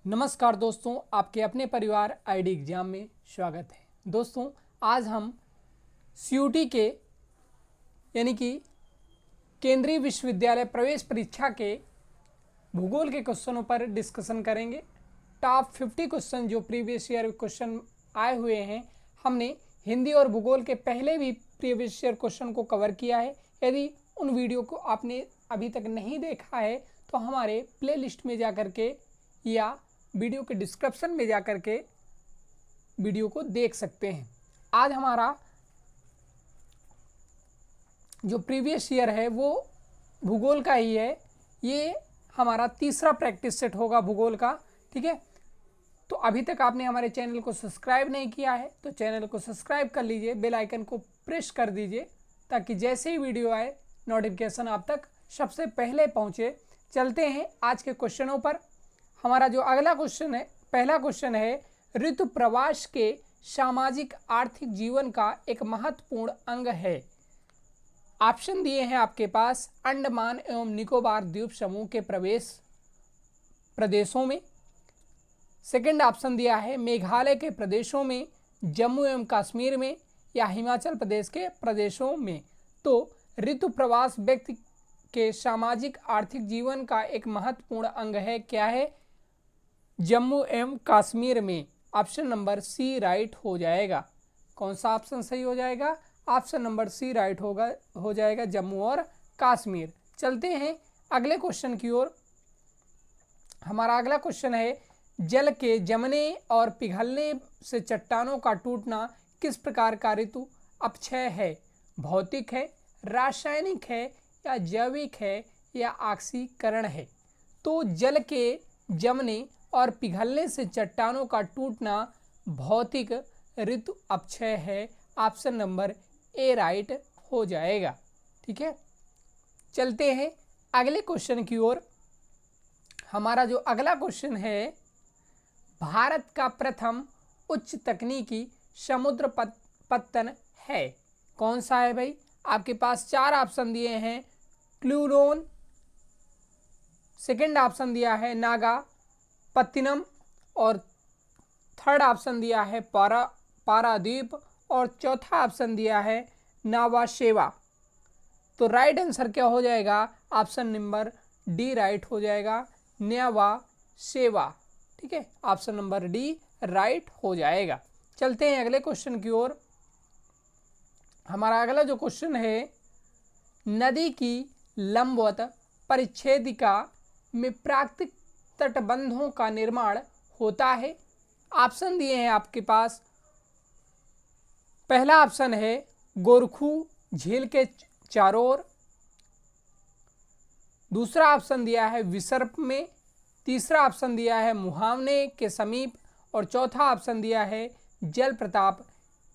नमस्कार दोस्तों, आपके अपने परिवार आईडी एग्जाम में स्वागत है। दोस्तों, आज हम सीयूटी के यानी कि केंद्रीय विश्वविद्यालय प्रवेश परीक्षा के भूगोल के क्वेश्चनों पर डिस्कशन करेंगे। टॉप 50 क्वेश्चन जो प्रीवियस ईयर क्वेश्चन आए हुए हैं, हमने हिंदी और भूगोल के पहले भी प्रीवियस ईयर क्वेश्चन को कवर किया है। यदि उन वीडियो को आपने अभी तक नहीं देखा है तो हमारे प्लेलिस्ट में जाकर के या वीडियो के डिस्क्रिप्शन में जाकर के वीडियो को देख सकते हैं। आज हमारा जो प्रीवियस ईयर है वो भूगोल का ही है। ये हमारा तीसरा प्रैक्टिस सेट होगा भूगोल का, ठीक है। तो अभी तक आपने हमारे चैनल को सब्सक्राइब नहीं किया है तो चैनल को सब्सक्राइब कर लीजिए, बेल आइकन को प्रेस कर दीजिए ताकि जैसे ही वीडियो आए नोटिफिकेशन आप तक सबसे पहले पहुँचे। चलते हैं आज के क्वेश्चनों पर। हमारा जो अगला क्वेश्चन है, पहला क्वेश्चन है, ऋतु प्रवास के सामाजिक आर्थिक जीवन का एक महत्वपूर्ण अंग है। ऑप्शन दिए हैं आपके पास अंडमान एवं निकोबार द्वीप समूह के प्रदेशों में। सेकंड ऑप्शन दिया है मेघालय के प्रदेशों में, जम्मू एवं कश्मीर में या हिमाचल प्रदेश के प्रदेशों में। तो ऋतु प्रवास व्यक्ति के सामाजिक आर्थिक जीवन का एक महत्वपूर्ण अंग है। क्या है? जम्मू एवं कश्मीर में। ऑप्शन नंबर सी राइट हो जाएगा। कौन सा ऑप्शन सही हो जाएगा? ऑप्शन नंबर सी राइट हो जाएगा, जम्मू और कश्मीर। चलते हैं अगले क्वेश्चन की ओर। हमारा अगला क्वेश्चन है, जल के जमने और पिघलने से चट्टानों का टूटना किस प्रकार का ऋतु अपक्षय है? भौतिक है, रासायनिक है या जैविक है या ऑक्सीकरण है? तो जल के जमने और पिघलने से चट्टानों का टूटना भौतिक ऋतु अपक्षय है। ऑप्शन नंबर ए राइट हो जाएगा, ठीक है। चलते हैं अगले क्वेश्चन की ओर। हमारा जो अगला क्वेश्चन है, भारत का प्रथम उच्च तकनीकी समुद्र पत्तन है। कौन सा है भाई? आपके पास चार ऑप्शन दिए हैं, क्लूरोन, सेकंड ऑप्शन दिया है नागापत्तिनम और थर्ड ऑप्शन दिया है पारादीप और चौथा ऑप्शन दिया है नावाशेवा। तो राइट आंसर क्या हो जाएगा? ऑप्शन नंबर डी राइट हो जाएगा, नावाशेवा, ठीक है। ऑप्शन नंबर डी राइट हो जाएगा। चलते हैं अगले क्वेश्चन की ओर। हमारा अगला जो क्वेश्चन है, नदी की लंबवत परिच्छेदिका में प्राकृतिक तटबंधों का निर्माण होता है। ऑप्शन दिए हैं आपके पास। पहला ऑप्शन है गोरखू झील के चारों ओर, दूसरा ऑप्शन दिया है विसर्प में, तीसरा ऑप्शन दिया है मुहावने के समीप और चौथा ऑप्शन दिया है जल प्रताप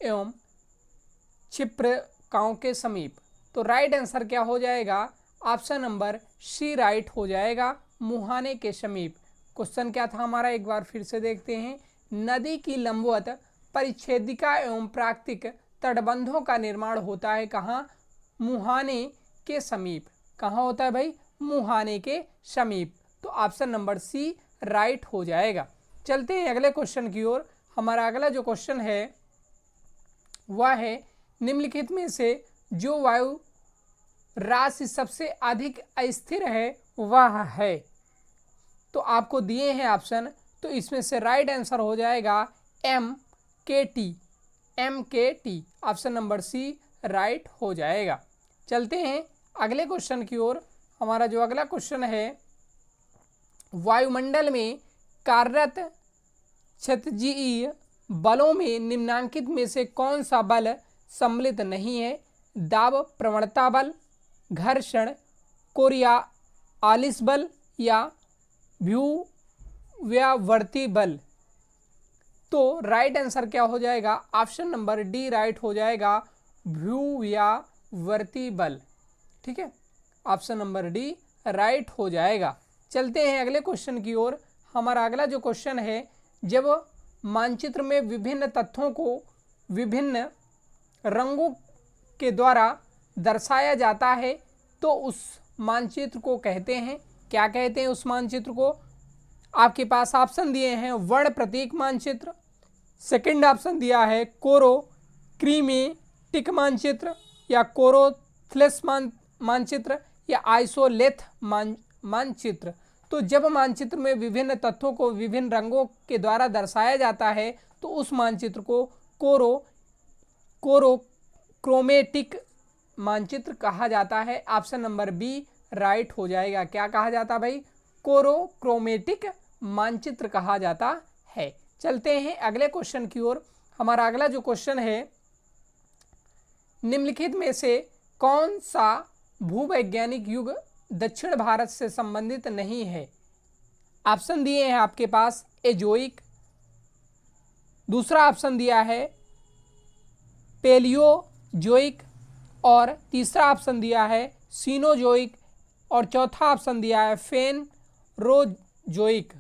एवं क्षिप्रकाओं के समीप। तो राइट आंसर क्या हो जाएगा? ऑप्शन नंबर सी राइट हो जाएगा, मुहाने के समीप। क्वेश्चन क्या था हमारा, एक बार फिर से देखते हैं। नदी की लंबवत परिच्छेदिका एवं प्राकृतिक तटबंधों का निर्माण होता है कहाँ? मुहाने के समीप। कहाँ होता है भाई? मुहाने के समीप। तो ऑप्शन नंबर सी राइट हो जाएगा। चलते हैं अगले क्वेश्चन की ओर। हमारा अगला जो क्वेश्चन है वह है, निम्नलिखित में से जो वायु राशि सबसे अधिक अस्थिर है वह है। तो आपको दिए हैं ऑप्शन, तो इसमें से राइट आंसर हो जाएगा MKT। Option number C right हो जाएगा। चलते हैं अगले क्वेश्चन की ओर। हमारा जो अगला क्वेश्चन है, वायुमंडल में कार्यरत क्षैतिजीय बलों में निम्नांकित में से कौन सा बल सम्मिलित नहीं है? दाब प्रवणता बल, घर्षण, कोरियालिस बल या व्युत्क्रमवर्ती बल। तो राइट आंसर क्या हो जाएगा? ऑप्शन नंबर डी राइट हो जाएगा, व्युत्क्रमवर्ती बल, ठीक है। ऑप्शन नंबर डी राइट हो जाएगा। चलते हैं अगले क्वेश्चन की ओर। हमारा अगला जो क्वेश्चन है, जब मानचित्र में विभिन्न तथ्यों को विभिन्न रंगों के द्वारा दर्शाया जाता है तो उस मानचित्र को कहते हैं, क्या कहते हैं उस मानचित्र को? आपके पास ऑप्शन दिए हैं वर्ण प्रतीक मानचित्र, सेकंड ऑप्शन दिया है कोरो क्रीमेटिक मानचित्र या कोरोथ्लेस मानचित्र या आइसोलेथ मानचित्र। तो जब मानचित्र में विभिन्न तत्वों को विभिन्न रंगों के द्वारा दर्शाया जाता है तो उस मानचित्र को कोरोक्रोमेटिक मानचित्र कहा जाता है। ऑप्शन नंबर बी राइट हो जाएगा। क्या कहा जाता है भाई? कोरोक्रोमेटिक मानचित्र कहा जाता है। चलते हैं अगले क्वेश्चन की ओर। हमारा अगला जो क्वेश्चन है, निम्नलिखित में से कौन सा भूवैज्ञानिक युग दक्षिण भारत से संबंधित नहीं है? ऑप्शन दिए हैं आपके पास एजोइक, दूसरा ऑप्शन दिया है पेलियोजोइक और तीसरा ऑप्शन दिया है सीनोजोइक और चौथा ऑप्शन दिया है फेनरोजोइक।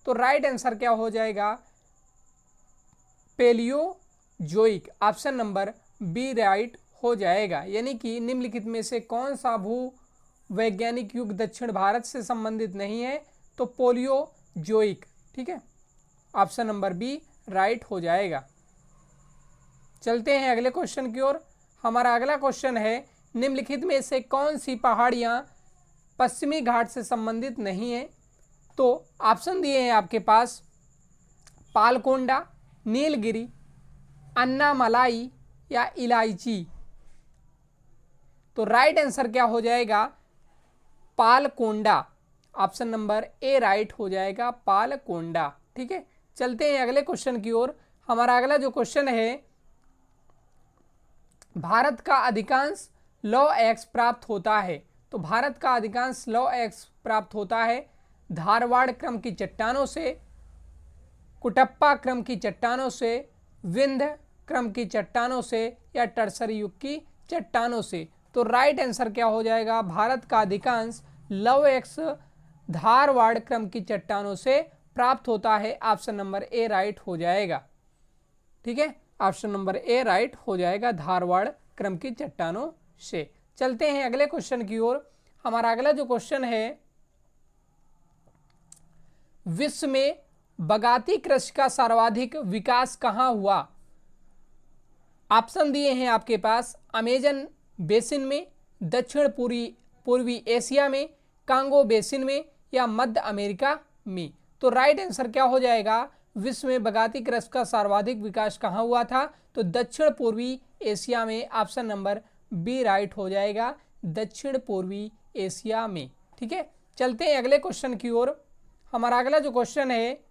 तो राइट आंसर क्या हो जाएगा? Paleozoic. Option number B right हो जाएगा। यानी कि निम्नलिखित में से कौन सा भू वैज्ञानिक युग दक्षिण भारत से संबंधित नहीं है? तो पोलियोजोइक। ठीक है, ऑप्शन नंबर बी राइट हो जाएगा। चलते हैं अगले क्वेश्चन की ओर। हमारा अगला क्वेश्चन है, निम्नलिखित में से कौन सी पहाड़ियां पश्चिमी घाट से संबंधित नहीं है? तो ऑप्शन दिए हैं आपके पास पालकोंडा, नीलगिरी, अन्नामलाई या इलायची। तो राइट आंसर क्या हो जाएगा? Palkonda. Option number A right हो जाएगा, पालकोंडा। ठीक है, चलते हैं अगले क्वेश्चन की ओर। हमारा अगला जो क्वेश्चन है, भारत का अधिकांश लौह अयस्क प्राप्त होता है। तो भारत का अधिकांश लौह अयस्क प्राप्त होता है धारवाड़ क्रम की चट्टानों से, कुटप्पा क्रम की चट्टानों से, विंध्य क्रम की चट्टानों से या टर्सरी युग की चट्टानों से। तो राइट आंसर क्या हो जाएगा? भारत का अधिकांश लौह अयस्क धारवाड़ क्रम की चट्टानों से प्राप्त होता है। ऑप्शन नंबर ए राइट हो जाएगा। ठीक है, ऑप्शन नंबर ए राइट हो जाएगा, धारवाड़ क्रम की चट्टानों से। चलते हैं अगले क्वेश्चन की ओर। हमारा अगला जो क्वेश्चन है, विश्व में बगाती कृषि का सर्वाधिक विकास कहाँ हुआ? ऑप्शन दिए हैं आपके पास अमेजन बेसिन में, दक्षिण पूर्वी एशिया में, कांगो बेसिन में या मध्य अमेरिका में। तो राइट आंसर क्या हो जाएगा? विश्व में बगाती कृषि का सर्वाधिक विकास कहाँ हुआ था? तो दक्षिण पूर्वी एशिया में। ऑप्शन नंबर बी राइट हो जाएगा, दक्षिण पूर्वी एशिया में। ठीक है, चलते हैं अगले क्वेश्चन की ओर। हमारा अगला जो क्वेश्चन है,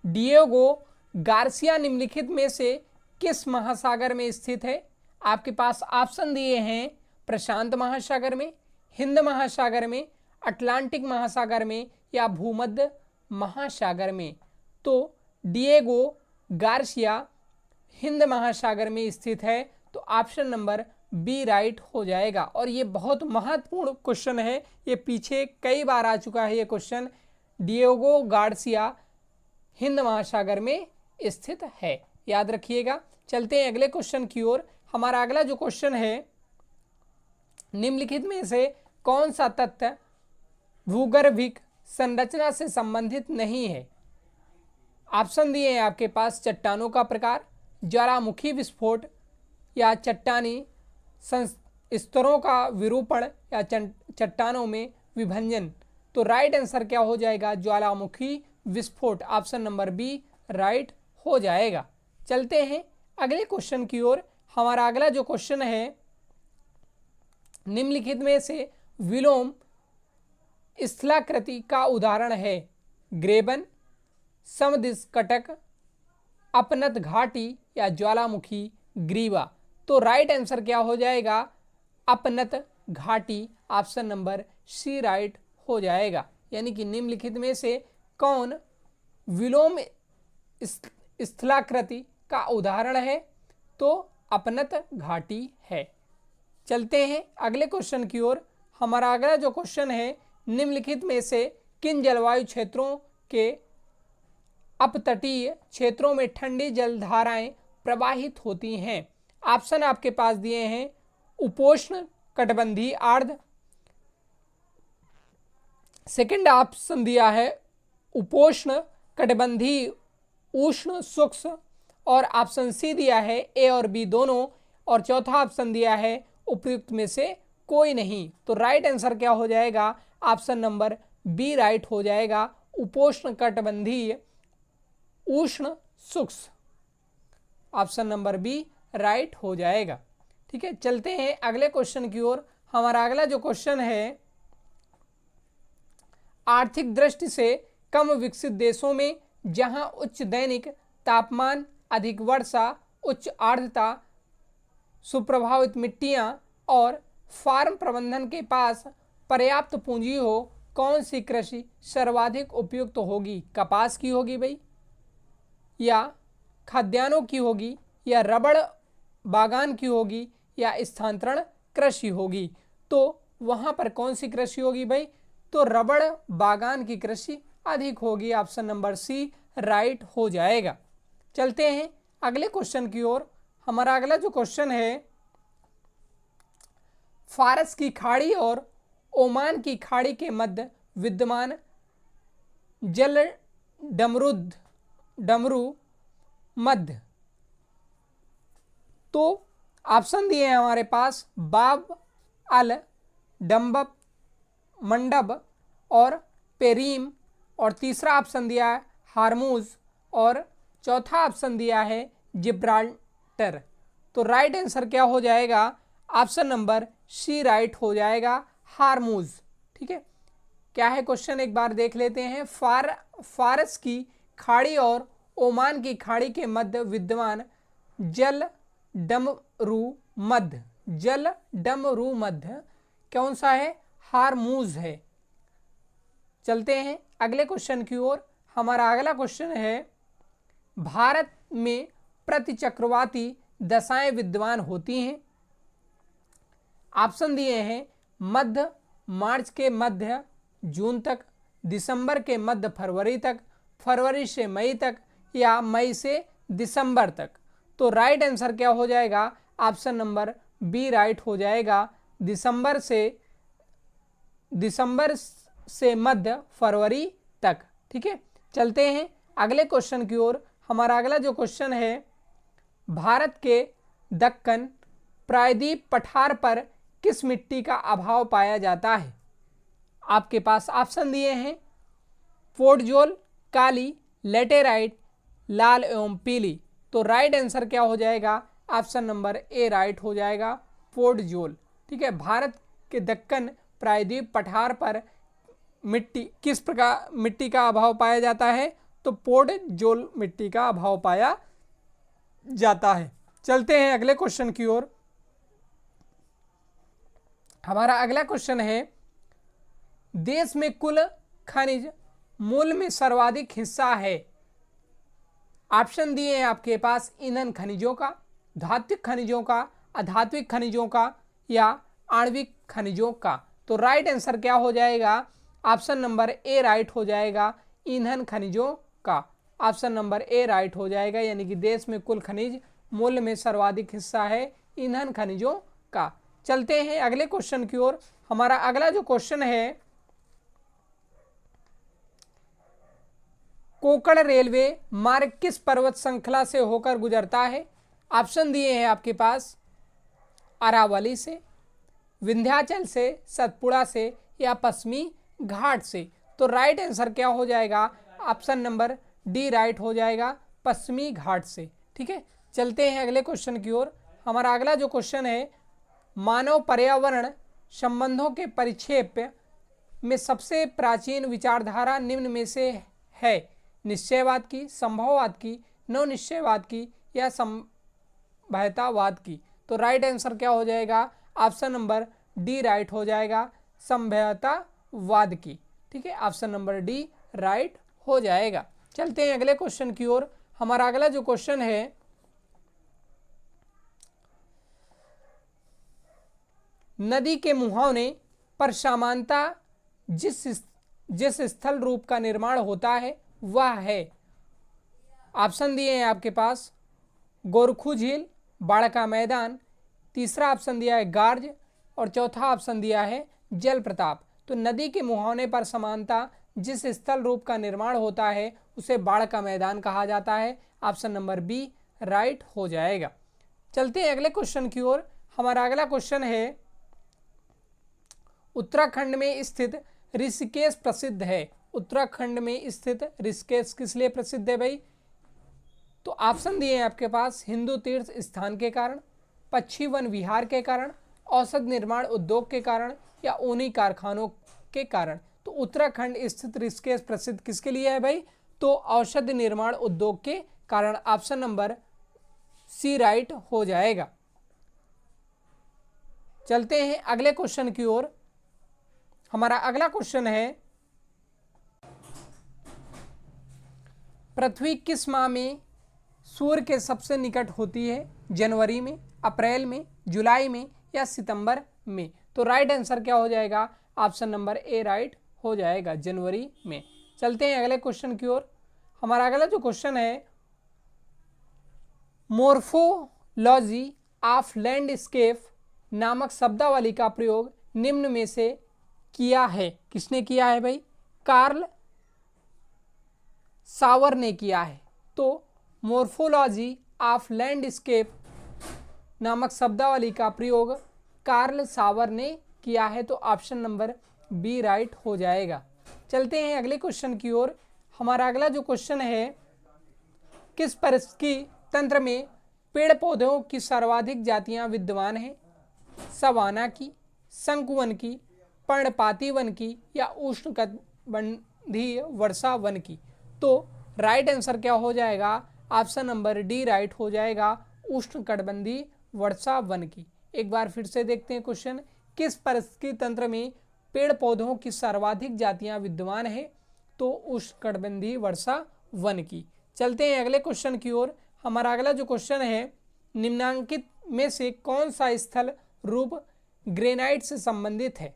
डिएगो गार्सिया निम्नलिखित में से किस महासागर में स्थित है? आपके पास ऑप्शन दिए हैं प्रशांत महासागर में, हिंद महासागर में, अटलांटिक महासागर में या भूमध्य महासागर में। तो डिएगो गार्सिया हिंद महासागर में स्थित है। तो ऑप्शन नंबर बी राइट हो जाएगा। और ये बहुत महत्वपूर्ण क्वेश्चन है, ये पीछे कई बार आ चुका है ये क्वेश्चन। डिएगो गार्सिया हिंद महासागर में स्थित है, याद रखिएगा। चलते हैं अगले क्वेश्चन की ओर। हमारा अगला जो क्वेश्चन है, निम्नलिखित में से कौन सा तत्व भूगर्भिक संरचना से संबंधित नहीं है? ऑप्शन दिए हैं आपके पास चट्टानों का प्रकार, ज्वालामुखी विस्फोट या चट्टानी स्तरों का विरूपण या चट्टानों में विभंजन। तो राइट आंसर क्या हो जाएगा? ज्वालामुखी विस्फोट। ऑप्शन नंबर बी राइट हो जाएगा। चलते हैं अगले क्वेश्चन की ओर। हमारा अगला जो क्वेश्चन है, निम्नलिखित में से विलोम स्थलाकृति का उदाहरण है? ग्रेबन, समदिश-कटक, अपनत घाटी या ज्वालामुखी ग्रीवा। तो राइट आंसर क्या हो जाएगा? अपनत घाटी। ऑप्शन नंबर सी राइट हो जाएगा। यानी कि निम्नलिखित में से कौन विलोम स्थलाकृति का उदाहरण है? तो अपनत घाटी है। चलते हैं अगले क्वेश्चन की ओर। हमारा अगला जो क्वेश्चन है, निम्नलिखित में से किन जलवायु क्षेत्रों के अपतटीय क्षेत्रों में ठंडी जलधाराएं प्रवाहित होती हैं? ऑप्शन आपके पास दिए हैं उपोष्ण कटिबंधीय आर्द्र। सेकंड ऑप्शन दिया है उपोष्ण कटिबंधीय उष्ण शुष्क, और ऑप्शन सी दिया है ए और बी दोनों, और चौथा ऑप्शन दिया है उपयुक्त में से कोई नहीं। तो राइट आंसर क्या हो जाएगा, ऑप्शन नंबर बी राइट हो जाएगा, उपोष्ण कटिबंधीय उष्ण शुष्क। ऑप्शन नंबर बी राइट हो जाएगा। ठीक है, चलते हैं अगले क्वेश्चन की ओर। हमारा अगला जो क्वेश्चन है, आर्थिक दृष्टि से कम विकसित देशों में जहां उच्च दैनिक तापमान, अधिक वर्षा, उच्च आर्द्रता, सुप्रभावित मिट्टियां और फार्म प्रबंधन के पास पर्याप्त पूंजी हो, कौन सी कृषि सर्वाधिक उपयुक्त होगी? कपास की होगी भाई, या खाद्यान्नों की होगी, या रबड़ बागान की होगी, या स्थानांतरण कृषि होगी? तो वहां पर कौन सी कृषि होगी भाई? तो रबड़ बागान की कृषि अधिक होगी। ऑप्शन नंबर सी राइट हो जाएगा। चलते हैं अगले क्वेश्चन की ओर। हमारा अगला जो क्वेश्चन है, फारस की खाड़ी और ओमान की खाड़ी के मध्य विद्यमान जल डमरू मध्य। तो ऑप्शन दिए हैं हमारे पास बाब अल डम्बब मंडब और पेरीम, और तीसरा ऑप्शन दिया है हारमूज, और चौथा ऑप्शन दिया है जिब्राल्टर। तो राइट आंसर क्या हो जाएगा? ऑप्शन नंबर सी राइट हो जाएगा, हारमूज। ठीक है, क्या है क्वेश्चन एक बार देख लेते हैं। फारस की खाड़ी और ओमान की खाड़ी के मध्य विद्यमान जल डमरू मध्य कौन सा है? हारमूज है। चलते हैं अगले क्वेश्चन की ओर। हमारा अगला क्वेश्चन है, भारत में प्रतिचक्रवाती दशाएं विद्यमान होती हैं। ऑप्शन दिए हैं मध्य मार्च के मध्य जून तक, दिसंबर के मध्य फरवरी तक, फरवरी से मई तक, या मई से दिसंबर तक। तो राइट आंसर क्या हो जाएगा? ऑप्शन नंबर बी राइट हो जाएगा, दिसंबर से मध्य फरवरी तक। ठीक है, चलते हैं अगले क्वेश्चन की ओर। हमारा अगला जो क्वेश्चन है, भारत के दक्कन प्रायद्वीप पठार पर किस मिट्टी का अभाव पाया जाता है? आपके पास ऑप्शन दिए हैं पोडजोल, काली, लेटेराइट, लाल एवं पीली। तो राइट आंसर क्या हो जाएगा? ऑप्शन नंबर ए राइट हो जाएगा, पोडजोल। ठीक है, भारत के दक्कन प्रायद्वीप पठार पर किस प्रकार मिट्टी का अभाव पाया जाता है? तो पोडजोल मिट्टी का अभाव पाया जाता है। चलते हैं अगले क्वेश्चन की ओर। हमारा अगला क्वेश्चन है, देश में कुल खनिज मूल्य में सर्वाधिक हिस्सा है। ऑप्शन दिए हैं आपके पास ईंधन खनिजों का, धात्विक खनिजों का, अधात्विक खनिजों का, या आणविक खनिजों का। तो राइट आंसर क्या हो जाएगा? ऑप्शन नंबर ए राइट हो जाएगा, ईंधन खनिजों का। ऑप्शन नंबर ए राइट हो जाएगा, यानी कि देश में कुल खनिज मूल्य में सर्वाधिक हिस्सा है ईंधन खनिजों का। चलते हैं अगले क्वेश्चन की ओर। हमारा अगला जो क्वेश्चन है, कोंकण रेलवे मार्ग किस पर्वत श्रृंखला से होकर गुजरता है? ऑप्शन दिए हैं आपके पास अरावली से, विंध्याचल से, सतपुड़ा से, या पश्चिमी घाट से। तो राइट आंसर क्या हो जाएगा? ऑप्शन नंबर डी राइट हो जाएगा, पश्चिमी घाट से। ठीक है, चलते हैं अगले क्वेश्चन की ओर। हमारा अगला जो क्वेश्चन है, मानव पर्यावरण संबंधों के परिक्षेप में सबसे प्राचीन विचारधारा निम्न में से है? निश्चयवाद की, संभववाद की, नव निश्चयवाद की, या संभवतावाद की। तो राइट आंसर क्या हो जाएगा? ऑप्शन नंबर डी राइट हो जाएगा, संभवतावाद की। ठीक है, ऑप्शन नंबर डी राइट हो जाएगा। चलते हैं अगले क्वेश्चन की ओर। हमारा अगला जो क्वेश्चन है, नदी के मुहाने पर सामान्यतः जिस स्थल रूप का निर्माण होता है वह है। ऑप्शन दिए हैं आपके पास गोरखू झील, बाढ़ का मैदान, तीसरा ऑप्शन दिया है गार्ज, और चौथा ऑप्शन दिया है जल प्रताप। तो नदी के मुहाने पर समानता जिस स्थल रूप का निर्माण होता है उसे बाढ़ का मैदान कहा जाता है। ऑप्शन नंबर बी राइट हो जाएगा। चलते हैं अगले क्वेश्चन की ओर। हमारा अगला क्वेश्चन है, उत्तराखंड में स्थित ऋषिकेश प्रसिद्ध है। उत्तराखंड में स्थित ऋषिकेश किस लिए प्रसिद्ध है भाई? तो ऑप्शन दिए हैं आपके पास, हिंदू तीर्थ स्थान के कारण, पक्षी वन विहार के कारण, औषध निर्माण उद्योग के कारण, या ऊनी कारखानों के कारण। तो उत्तराखंड स्थित ऋषिकेश प्रसिद्ध किसके लिए है भाई? तो औषध निर्माण उद्योग के कारण। ऑप्शन नंबर सी राइट हो जाएगा। चलते हैं अगले क्वेश्चन की ओर। हमारा अगला क्वेश्चन है, पृथ्वी किस माह में सूर्य के सबसे निकट होती है? जनवरी में, अप्रैल में, जुलाई में, या सितंबर में? तो राइट आंसर क्या हो जाएगा? ऑप्शन नंबर ए राइट हो जाएगा, जनवरी में। चलते हैं अगले क्वेश्चन की ओर। हमारा अगला जो क्वेश्चन है, मोर्फोलॉजी ऑफ लैंडस्केप नामक शब्दावली का प्रयोग निम्न में से किया है। किसने किया है भाई? कार्ल सावर ने किया है। तो मोर्फोलॉजी ऑफ लैंडस्केप नामक शब्दावली का प्रयोग कार्ल सावर ने किया है। तो ऑप्शन नंबर बी राइट हो जाएगा। चलते हैं अगले क्वेश्चन की ओर। हमारा अगला जो क्वेश्चन है, किस परिस्थिति तंत्र में पेड़ पौधों की सर्वाधिक जातियां विद्यमान हैं? सवाना की, शंकुवन की, पर्णपाती वन की, या उष्णकटिबंधीय वर्षा वन की? तो राइट आंसर क्या हो जाएगा? ऑप्शन नंबर डी राइट हो जाएगा, उष्णकटिबंधीय वर्षा वन की। एक बार फिर से देखते हैं क्वेश्चन, किस परिस्थिति तंत्र में पेड़ पौधों की सर्वाधिक जातियां विद्यमान है? तो उष्णकटिबंधीय वर्षा वन की। चलते हैं अगले क्वेश्चन की ओर। हमारा अगला जो क्वेश्चन है, निम्नांकित में से कौन सा स्थल रूप ग्रेनाइट से संबंधित है?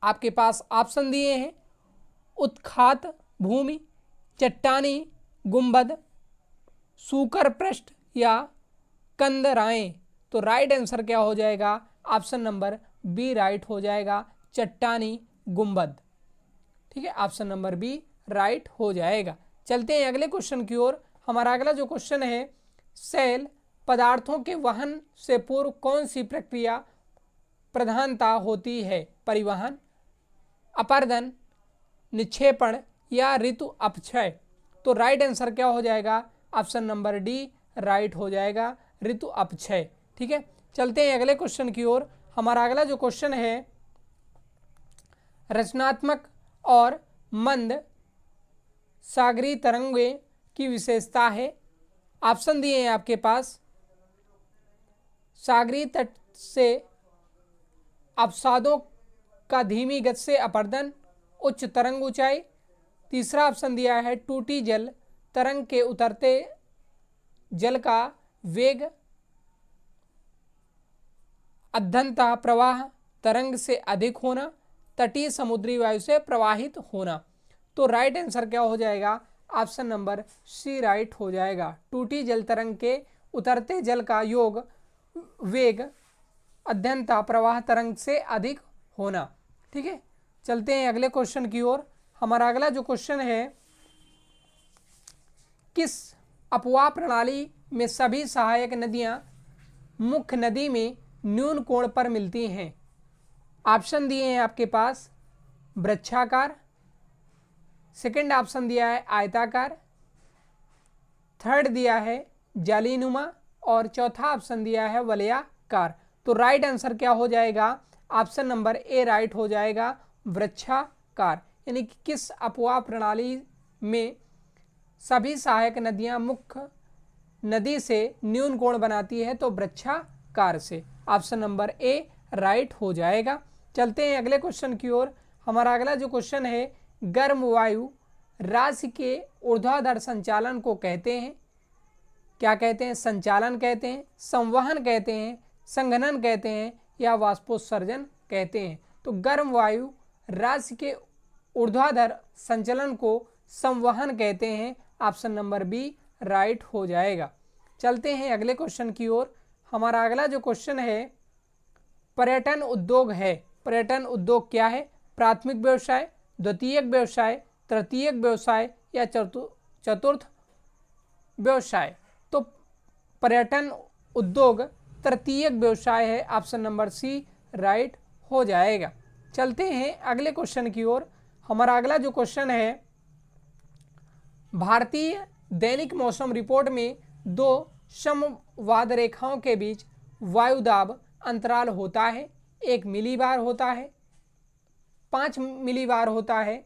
आपके पास ऑप्शन दिए हैं, उत्खात भूमि, चट्टानी गुंबद, सूकर पृष्ठ, या कंदराएं? तो राइट आंसर क्या हो जाएगा? ऑप्शन नंबर बी राइट हो जाएगा, चट्टानी गुंबद। ठीक है, ऑप्शन नंबर बी राइट हो जाएगा। चलते हैं अगले क्वेश्चन की ओर। हमारा अगला जो क्वेश्चन है, सेल पदार्थों के वहन से पूर्व कौन सी प्रक्रिया प्रधानता होती है? परिवहन, अपर्दन, निक्षेपण, या ऋतु अपक्षय? तो राइट आंसर क्या हो जाएगा? ऑप्शन नंबर डी राइट हो जाएगा, ऋतु अपक्षय। ठीक है, चलते हैं अगले क्वेश्चन की ओर। हमारा अगला जो क्वेश्चन है, रचनात्मक और मंद सागरीय तरंगें की विशेषता है। ऑप्शन दिए हैं आपके पास, सागरीय तट से अवसादों का धीमी गति से अपर्दन, उच्च तरंग ऊंचाई। तीसरा ऑप्शन दिया है, टूटी जल तरंग के उतरते जल का वेग, अध्यंता प्रवाह तरंग से अधिक होना, तटीय समुद्री वायु से प्रवाहित होना। तो राइट आंसर क्या हो जाएगा? ऑप्शन नंबर सी राइट हो जाएगा, टूटी जल तरंग के उतरते जल का योग वेग अध्यंता प्रवाह तरंग से अधिक होना। ठीक है, चलते हैं अगले क्वेश्चन की ओर। हमारा अगला जो क्वेश्चन है, किस अपवाह प्रणाली में सभी सहायक नदियां मुख्य नदी में न्यून कोण पर मिलती हैं? ऑप्शन दिए हैं आपके पास, वृक्षाकार, सेकंड ऑप्शन दिया है आयताकार, थर्ड दिया है जालीनुमा, और चौथा ऑप्शन दिया है वलयाकार। तो राइट आंसर क्या हो जाएगा? ऑप्शन नंबर ए राइट हो जाएगा, वृक्षाकार। यानी कि किस अपवाह प्रणाली में सभी सहायक नदियां मुख्य नदी से न्यून कोण बनाती है? तो वृक्षाकार से। ऑप्शन नंबर ए राइट हो जाएगा। चलते हैं अगले क्वेश्चन की ओर। हमारा अगला जो क्वेश्चन है, गर्म वायु राशि के ऊर्ध्वाधर संचालन को कहते हैं? क्या कहते हैं? संचालन कहते हैं, संवहन कहते हैं, संघनन कहते हैं, या वाष्पोत्सर्जन कहते हैं? तो गर्म वायु राशि के ऊर्ध्वाधर संचलन को संवहन कहते हैं। ऑप्शन नंबर बी राइट हो जाएगा। चलते हैं अगले क्वेश्चन की ओर। हमारा अगला जो क्वेश्चन है, पर्यटन उद्योग है। पर्यटन उद्योग क्या है? प्राथमिक व्यवसाय, द्वितीयक व्यवसाय, तृतीयक व्यवसाय या चतुर्थ व्यवसाय? तो पर्यटन उद्योग तृतीयक व्यवसाय है। ऑप्शन नंबर सी राइट हो जाएगा। चलते हैं अगले क्वेश्चन की ओर। हमारा अगला जो क्वेश्चन है, भारतीय दैनिक मौसम रिपोर्ट में दो समवाद रेखाओं के बीच वायुदाब अंतराल होता है। 1 मिलीबार होता है, 5 मिलीबार होता है,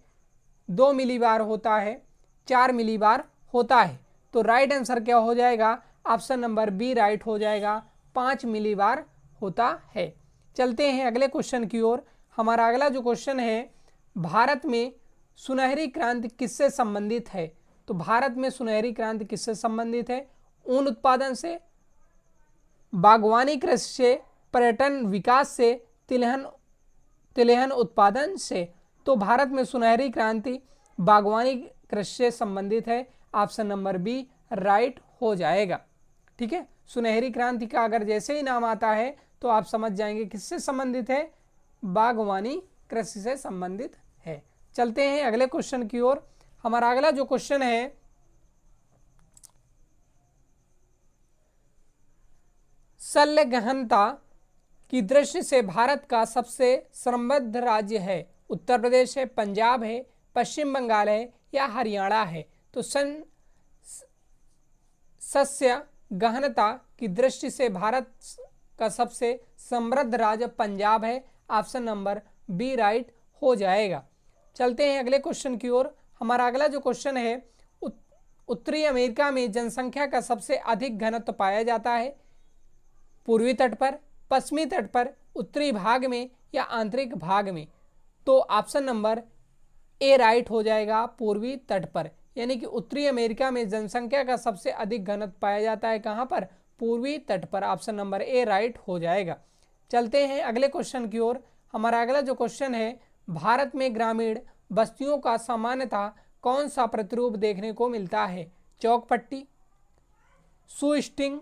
2 मिलीबार होता है, 4 मिलीबार होता है। तो राइट आंसर क्या हो जाएगा? ऑप्शन नंबर बी राइट हो जाएगा, 5 मिलीबार होता है। चलते हैं अगले क्वेश्चन की ओर। हमारा अगला जो क्वेश्चन है, भारत में सुनहरी क्रांति किससे संबंधित है? तो भारत में सुनहरी क्रांति किससे संबंधित है? ऊन उत्पादन से, बागवानी कृषि से, पर्यटन विकास से, तिलहन उत्पादन से। तो भारत में सुनहरी क्रांति बागवानी कृषि से संबंधित है। ऑप्शन नंबर बी राइट हो जाएगा। ठीक है, सुनहरी क्रांति का अगर जैसे ही नाम आता है तो आप समझ जाएंगे किससे संबंधित है, बागवानी कृषि से संबंधित है। चलते हैं अगले क्वेश्चन की ओर। हमारा अगला जो क्वेश्चन है, शल्य गहनता की दृष्टि से भारत का सबसे समृद्ध राज्य है? उत्तर प्रदेश है, पंजाब है, पश्चिम बंगाल है या हरियाणा है? तो सस्य गहनता की दृष्टि से भारत का सबसे समृद्ध राज्य पंजाब है। ऑप्शन नंबर बी राइट हो जाएगा। चलते हैं अगले क्वेश्चन की ओर। हमारा अगला जो क्वेश्चन है, उत्तरी अमेरिका में जनसंख्या का सबसे अधिक घनत्व पाया जाता है? पूर्वी तट पर, पश्चिमी तट पर, उत्तरी भाग में या आंतरिक भाग में? तो ऑप्शन नंबर ए राइट हो जाएगा, पूर्वी तट पर। यानी कि उत्तरी अमेरिका में जनसंख्या का सबसे अधिक घनत्व पाया जाता है कहाँ पर? पूर्वी तट पर। ऑप्शन नंबर ए राइट हो जाएगा। चलते हैं अगले क्वेश्चन की ओर। हमारा अगला जो क्वेश्चन है, भारत में ग्रामीण बस्तियों का सामान्यतः कौन सा प्रतिरूप देखने को मिलता है? चौकपट्टी, सुस्टिंग,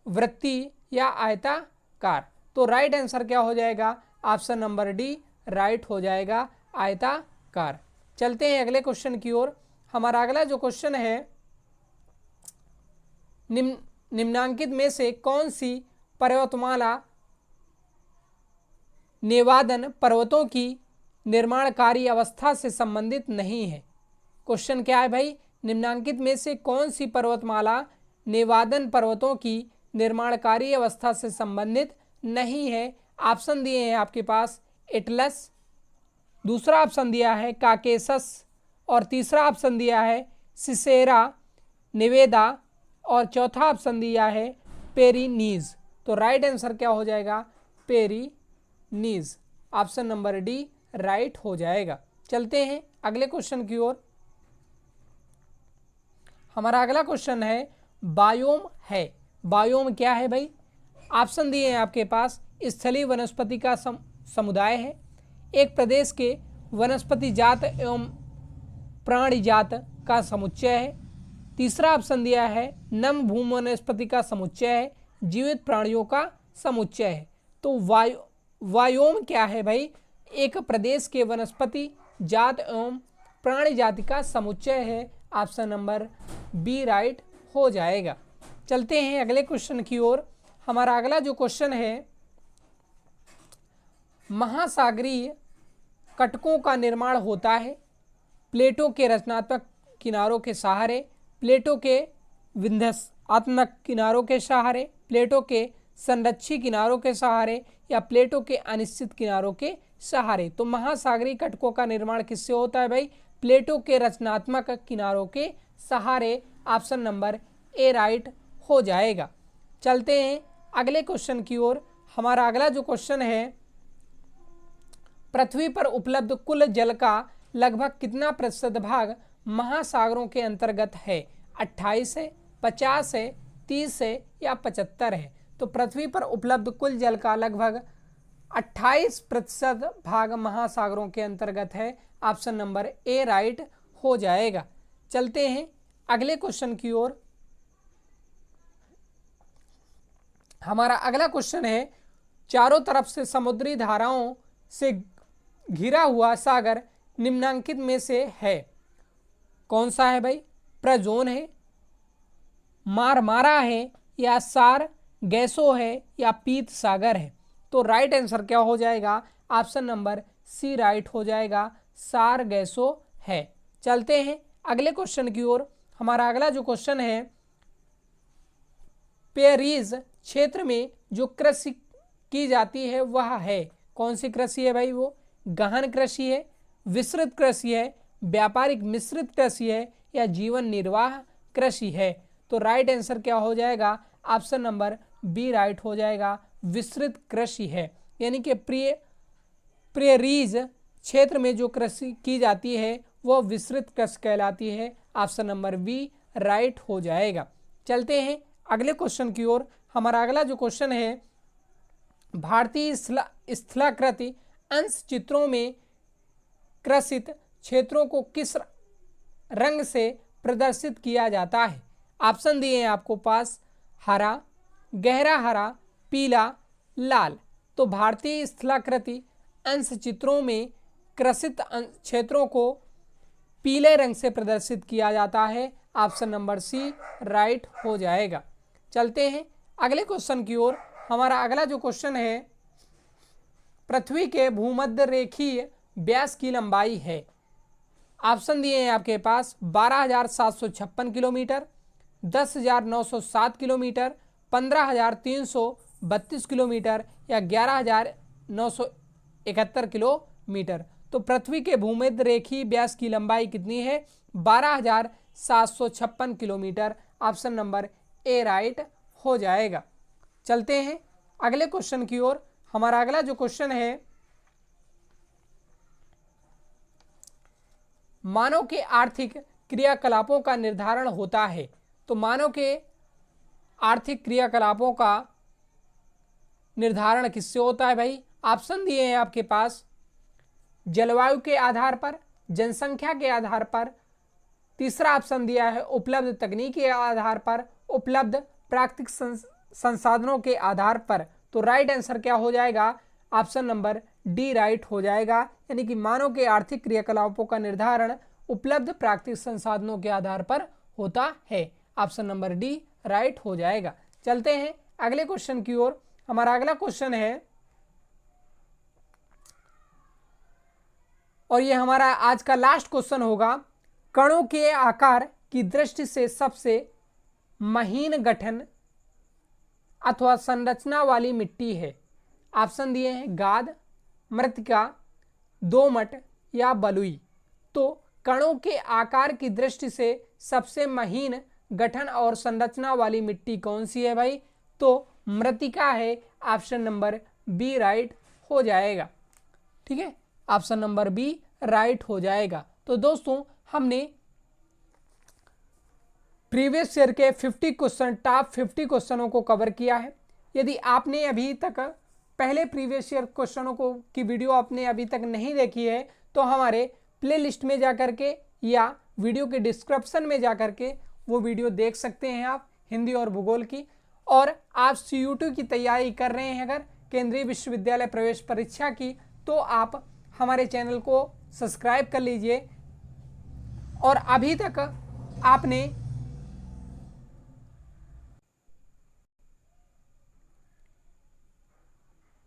वृत्तीय या आयताकार? तो राइट आंसर क्या हो जाएगा? ऑप्शन नंबर डी राइट हो जाएगा, आयताकार। चलते हैं अगले क्वेश्चन की ओर। हमारा अगला जो क्वेश्चन है, निम्नांकित में से कौन सी पर्वतमाला नेवादन पर्वतों की निर्माणकारी अवस्था से संबंधित नहीं है? क्वेश्चन क्या है भाई? निम्नांकित में से कौन सी पर्वतमाला नेवादन पर्वतों की निर्माणकारी अवस्था से संबंधित नहीं है? ऑप्शन दिए हैं आपके पास, एटलस, दूसरा ऑप्शन दिया है काकेसस और तीसरा ऑप्शन दिया है सिसेरा नेवेदा और चौथा ऑप्शन दिया है पेरिनीज। तो राइट आंसर क्या हो जाएगा? पेरिनीज। ऑप्शन नंबर डी राइट हो जाएगा। चलते हैं अगले क्वेश्चन की ओर। हमारा अगला क्वेश्चन है, बायोम है। बायोम क्या है भाई? ऑप्शन दिए हैं आपके पास, स्थलीय वनस्पति का समुदाय है, एक प्रदेश के वनस्पति जात एवं प्राणी जात का समुच्चय है, तीसरा ऑप्शन दिया है नम भूमि वनस्पति का समुच्चय है, जीवित प्राणियों का समुच्चय है। तो वायोम क्या है भाई? एक प्रदेश के वनस्पति जात एवं प्राणी जाति का समुच्चय है। ऑप्शन नंबर बी राइट हो जाएगा। चलते हैं अगले क्वेश्चन की ओर। हमारा अगला जो क्वेश्चन है, महासागरीय कटकों का निर्माण होता है प्लेटों के रचनात्मक किनारों के सहारे, प्लेटों के विध्वंसात्मक किनारों के सहारे, प्लेटों के संरक्षी किनारों के सहारे या प्लेटों के अनिश्चित किनारों के सहारे? तो महासागरीय कटकों का निर्माण किससे होता है भाई? प्लेटों के रचनात्मक किनारों के सहारे। ऑप्शन नंबर ए राइट हो जाएगा। चलते हैं अगले क्वेश्चन की ओर। हमारा अगला जो क्वेश्चन है, पृथ्वी पर उपलब्ध कुल जल का लगभग कितना प्रतिशत भाग महासागरों के अंतर्गत है? 28 है, 50 है, 30 है या 75 है? तो पृथ्वी पर उपलब्ध कुल जल का लगभग 28% भाग महासागरों के अंतर्गत है। ऑप्शन नंबर ए राइट हो जाएगा। चलते हैं अगले क्वेश्चन की ओर। हमारा अगला क्वेश्चन है, चारों तरफ से समुद्री धाराओं से घिरा हुआ सागर निम्नांकित में से है? कौन सा है भाई? प्रजोन है, मारमारा है, या सार गैसो है, या पीत सागर है? तो राइट आंसर क्या हो जाएगा? ऑप्शन नंबर सी राइट हो जाएगा, सार गैसो है। चलते हैं अगले क्वेश्चन की ओर। हमारा अगला जो क्वेश्चन है, पेरिस क्षेत्र में जो कृषि की जाती है वह है? कौन सी कृषि है भाई? वो गहन कृषि है, विस्तृत कृषि है, व्यापारिक मिश्रित कृषि है, या जीवन निर्वाह कृषि है? तो राइट आंसर क्या हो जाएगा? ऑप्शन नंबर बी राइट हो जाएगा, विस्तृत कृषि है। यानी कि प्रेरीज क्षेत्र में जो कृषि की जाती है वह विस्तृत कृषि कहलाती है। ऑप्शन नंबर बी राइट हो जाएगा। चलते हैं अगले क्वेश्चन की ओर। हमारा अगला जो क्वेश्चन है, भारतीय स्थलाकृति अंश चित्रों में कृषित क्षेत्रों को किस रंग से प्रदर्शित किया जाता है? ऑप्शन दिए हैं आपको पास, हरा, गहरा हरा, पीला, लाल। तो भारतीय स्थलाकृति अंश चित्रों में कृषित क्षेत्रों को पीले रंग से प्रदर्शित किया जाता है। ऑप्शन नंबर सी राइट हो जाएगा। चलते हैं अगले क्वेश्चन की ओर। हमारा अगला जो क्वेश्चन है, पृथ्वी के भूमध्य रेखीय व्यास की लंबाई है? ऑप्शन दिए हैं आपके पास, 12,756 किलोमीटर, 10,907 किलोमीटर, 15,332 किलोमीटर, या 11,971 किलोमीटर। तो पृथ्वी के भूमध्य रेखीय व्यास की लंबाई कितनी है? 12,756 kilometre. Option number A right हो जाएगा। चलते हैं अगले क्वेश्चन की ओर। हमारा अगला जो क्वेश्चन है, मानव के आर्थिक क्रियाकलापों का निर्धारण होता है। तो मानव के आर्थिक क्रियाकलापों का निर्धारण किससे होता है भाई? ऑप्शन दिए हैं आपके पास, जलवायु के आधार पर, जनसंख्या के आधार पर, तीसरा ऑप्शन दिया है उपलब्ध तकनीक के आधार पर, उपलब्ध प्राकृतिक संसाधनों के आधार पर। तो राइट आंसर क्या हो जाएगा? ऑप्शन नंबर डी राइट हो जाएगा। यानी कि मानव के आर्थिक क्रियाकलापों का निर्धारण उपलब्ध प्राकृतिक संसाधनों के आधार पर होता है। ऑप्शन नंबर डी राइट हो जाएगा। चलते हैं अगले क्वेश्चन की ओर। हमारा अगला क्वेश्चन है, और ये हमारा आज का लास्ट क्वेश्चन होगा, कणों के आकार की दृष्टि से सबसे महीन गठन अथवा संरचना वाली मिट्टी है? ऑप्शन दिए हैं, गाद, मृत्तिका, दोमट, या बलुई। तो कणों के आकार की दृष्टि से सबसे महीन गठन और संरचना वाली मिट्टी कौन सी है भाई? तो मृत्तिका है। ऑप्शन नंबर बी राइट हो जाएगा। ठीक है, ऑप्शन नंबर बी राइट हो जाएगा। तो दोस्तों, हमने प्रीवियस ईयर के 50 क्वेश्चन, टॉप 50 क्वेश्चनों को कवर किया है। यदि आपने अभी तक पहले प्रीवियस ईयर क्वेश्चनों को की वीडियो आपने अभी तक नहीं देखी है, तो हमारे प्लेलिस्ट में जाकर के या वीडियो के डिस्क्रिप्शन में जाकर के वो वीडियो देख सकते हैं आप, हिंदी और भूगोल की। और आप CUT की तैयारी कर रहे हैं अगर केंद्रीय विश्वविद्यालय प्रवेश परीक्षा की, तो आप हमारे चैनल को सब्सक्राइब कर लीजिए। और अभी तक आपने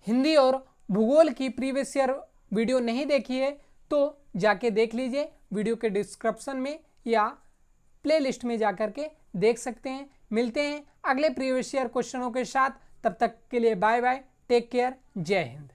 हिंदी और भूगोल की प्रीवियस ईयर वीडियो नहीं देखी है, तो जाके देख लीजिए, वीडियो के डिस्क्रिप्शन में या प्लेलिस्ट में जाकर के देख सकते हैं। मिलते हैं अगले प्रीवियस ईयर क्वेश्चनों के साथ, तब तक के लिए बाय बाय, टेक केयर, जय हिंद।